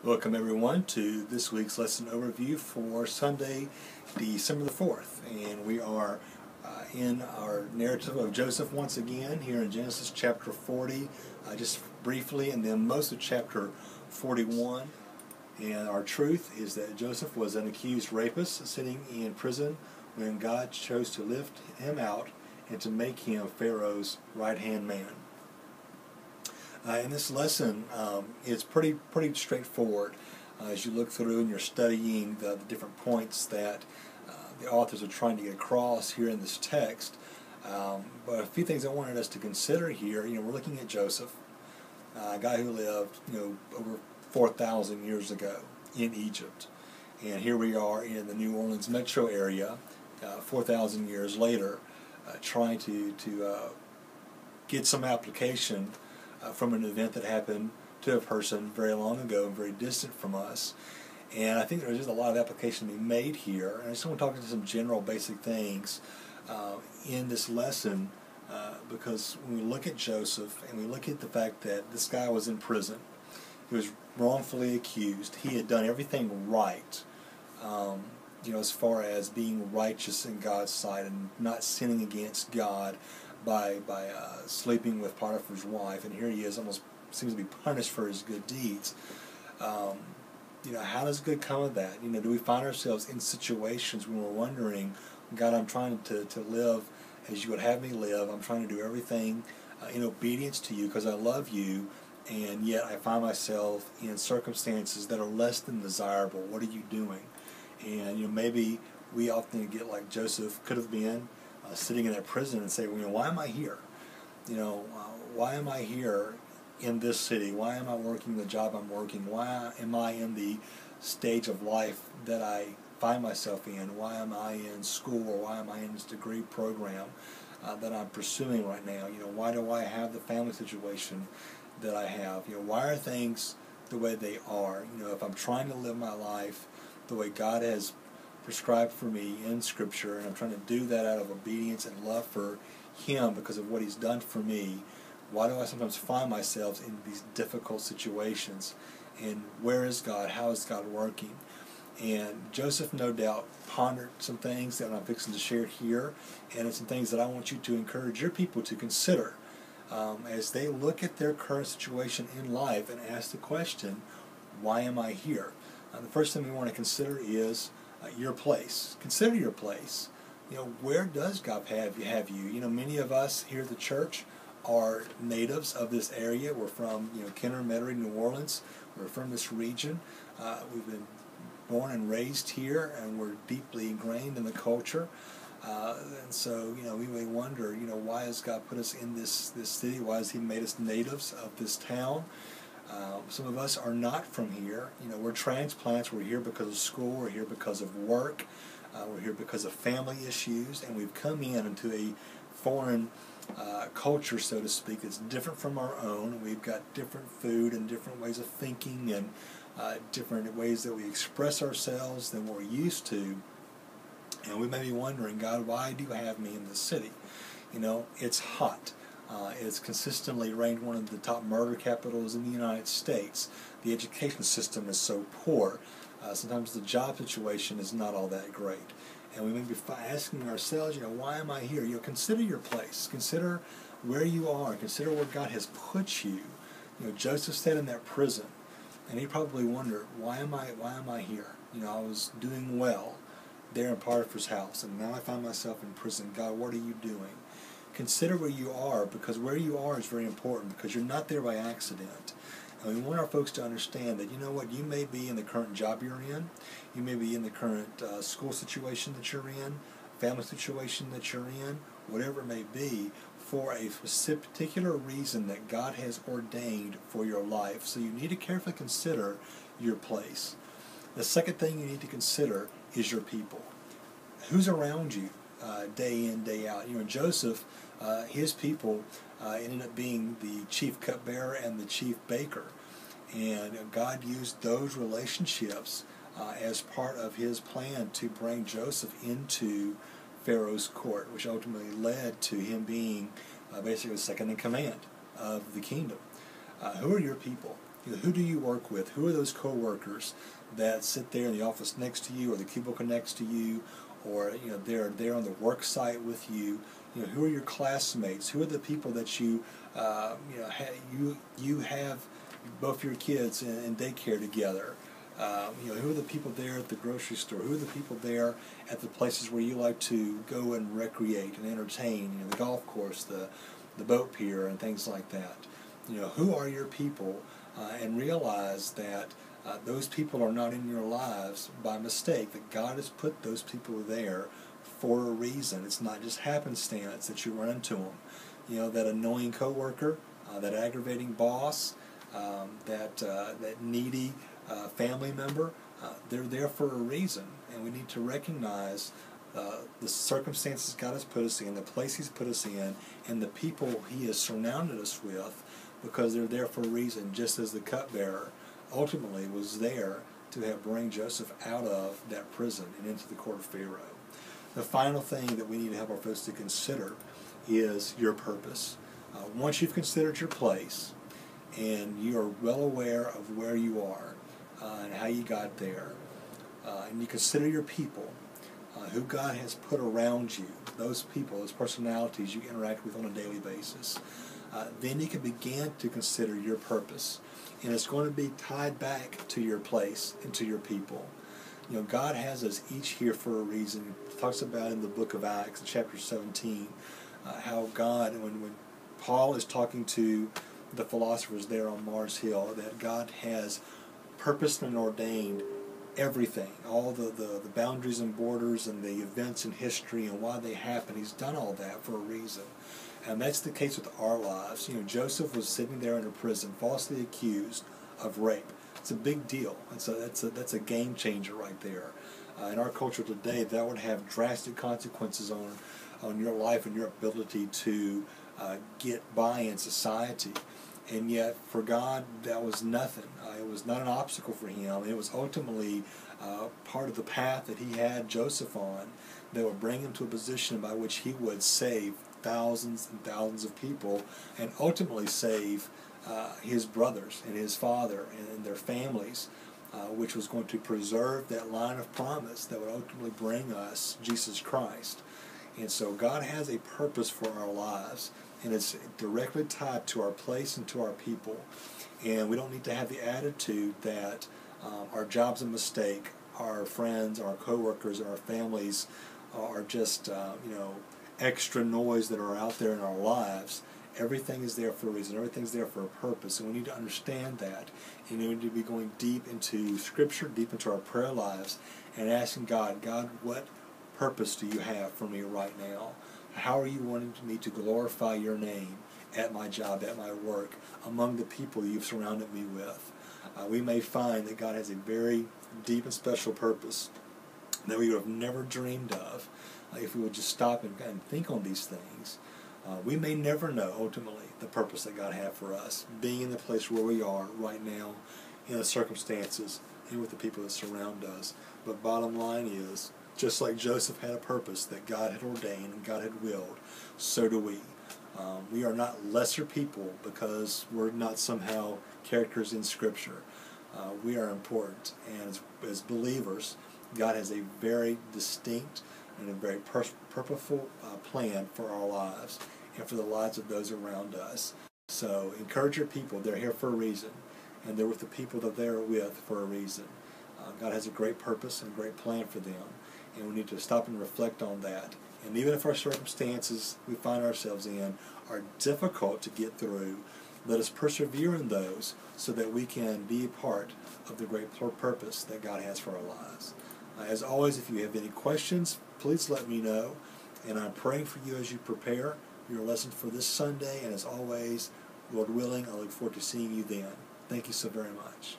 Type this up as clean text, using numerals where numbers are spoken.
Welcome everyone to this week's lesson overview for Sunday, December the 4th. And we are in our narrative of Joseph once again here in Genesis chapter 40, just briefly, and then most of chapter 41. And our truth is that Joseph was an accused rapist sitting in prison when God chose to lift him out and to make him Pharaoh's right-hand man. In this lesson, it's pretty straightforward as you look through and you're studying the different points that the authors are trying to get across here in this text. But a few things I wanted us to consider here. We're looking at Joseph, a guy who lived, over 4,000 years ago in Egypt, and here we are in the New Orleans metro area, 4,000 years later, trying to get some application from an event that happened to a person very long ago and very distant from us. And I think there's just a lot of application to be made here. And I just want to talk about some general basic things in this lesson because when we look at Joseph and we look at the fact that this guy was in prison, he was wrongfully accused, he had done everything right, as far as being righteous in God's sight and not sinning against God by sleeping with Potiphar's wife, and here he is, almost seems to be punished for his good deeds. How does good come of that? Do we find ourselves in situations when we're wondering, God, I'm trying to live as you would have me live, I'm trying to do everything in obedience to you because I love you, and yet I find myself in circumstances that are less than desirable. What are you doing? And maybe we often get like Joseph could have been, sitting in that prison and say, why am I here? Why am I here in this city? Why am I working the job I'm working? Why am I in the stage of life that I find myself in? Why am I in school, or why am I in this degree program that I'm pursuing right now? Why do I have the family situation that I have? Why are things the way they are? If I'm trying to live my life the way God has prescribed for me in Scripture, and I'm trying to do that out of obedience and love for Him because of what He's done for me, why do I sometimes find myself in these difficult situations? And where is God? How is God working? And Joseph no doubt pondered some things that I'm fixing to share here, and it's some things that I want you to encourage your people to consider as they look at their current situation in life and ask the question, why am I here? The first thing we want to consider is your place. Consider your place. Where does God have you? Many of us here at the church are natives of this area. We're from, Kenner, Metairie, New Orleans. We're from this region. We've been born and raised here, and we're deeply ingrained in the culture. And so, we may wonder, why has God put us in this city? Why has He made us natives of this town? Some of us are not from here. We're transplants. We're here because of school. We're here because of work. We're here because of family issues. And we've come into a foreign culture, so to speak, that's different from our own. We've got different food and different ways of thinking and different ways that we express ourselves than we're used to. And we may be wondering, God, why do you have me in this city? It's hot. It's consistently ranked one of the top murder capitals in the United States. The education system is so poor. Sometimes the job situation is not all that great. And we may be asking ourselves, why am I here? Consider your place. Consider where you are. Consider where God has put you. Joseph stayed in that prison, and he probably wondered, why am I here? I was doing well there in Potiphar's house, and now I find myself in prison. God, what are you doing? Consider where you are, because where you are is very important, because you're not there by accident. And we want our folks to understand that, you may be in the current job you're in, you may be in the current school situation that you're in, family situation that you're in, whatever it may be, for a particular reason that God has ordained for your life. So you need to carefully consider your place. The second thing you need to consider is your people. Who's around you day in, day out? Joseph, his people ended up being the chief cupbearer and the chief baker. And God used those relationships as part of His plan to bring Joseph into Pharaoh's court, which ultimately led to him being basically second in command of the kingdom. Who are your people? Who do you work with? Who are those co-workers that sit there in the office next to you, or the cubicle next to you, or they're there on the work site with you? Who are your classmates? Who are the people that you have both your kids in daycare together? Who are the people there at the grocery store? Who are the people there at the places where you like to go and recreate and entertain? The golf course, the boat pier, and things like that. Who are your people? And realize that those people are not in your lives by mistake. That God has put those people there for a reason. It's not just happenstance that you run into them. That annoying coworker, that aggravating boss, that needy family member, they're there for a reason, and we need to recognize the circumstances God has put us in, the place He's put us in, and the people He has surrounded us with, because they're there for a reason, just as the cupbearer ultimately was there to help bring Joseph out of that prison and into the court of Pharaoh. The final thing that we need to help our folks to consider is your purpose. Once you've considered your place, and you are well aware of where you are and how you got there, and you consider your people, who God has put around you, those people, those personalities you interact with on a daily basis, then you can begin to consider your purpose. And it's going to be tied back to your place and to your people. God has us each here for a reason. It talks about in the book of Acts, chapter 17, how God, when Paul is talking to the philosophers there on Mars Hill, that God has purposed and ordained everything, all the boundaries and borders and the events in history and why they happen. He's done all that for a reason. And that's the case with our lives. Joseph was sitting there in a prison, falsely accused of rape. It's a big deal. That's a game changer right there. In our culture today, that would have drastic consequences on your life and your ability to get by in society. And yet, for God, that was nothing. It was not an obstacle for Him. It was ultimately part of the path that He had Joseph on that would bring him to a position by which he would save thousands and thousands of people, and ultimately save his brothers and his father and their families, which was going to preserve that line of promise that would ultimately bring us Jesus Christ. And so God has a purpose for our lives, and it's directly tied to our place and to our people. And we don't need to have the attitude that our job's a mistake, our friends, our coworkers, our families are just extra noise that are out there in our lives. Everything is there for a reason. Everything's there for a purpose, and we need to understand that. And we need to be going deep into Scripture, deep into our prayer lives, and asking God, what purpose do you have for me right now? How are you wanting me to glorify your name at my job, at my work, among the people you've surrounded me with? We may find that God has a very deep and special purpose that we would have never dreamed of if we would just stop and think on these things. We may never know, ultimately, the purpose that God had for us, being in the place where we are right now, in the circumstances, and with the people that surround us. But bottom line is, just like Joseph had a purpose that God had ordained and God had willed, so do we. We are not lesser people because we're not somehow characters in Scripture. We are important, and as believers, God has a very distinct and a very purposeful plan for our lives and for the lives of those around us. So encourage your people. They're here for a reason, and they're with the people that they're with for a reason. God has a great purpose and a great plan for them, and we need to stop and reflect on that. And even if our circumstances we find ourselves in are difficult to get through, let us persevere in those so that we can be a part of the great purpose that God has for our lives. As always, if you have any questions, please let me know. And I'm praying for you as you prepare your lesson for this Sunday. And as always, Lord willing, I look forward to seeing you then. Thank you so very much.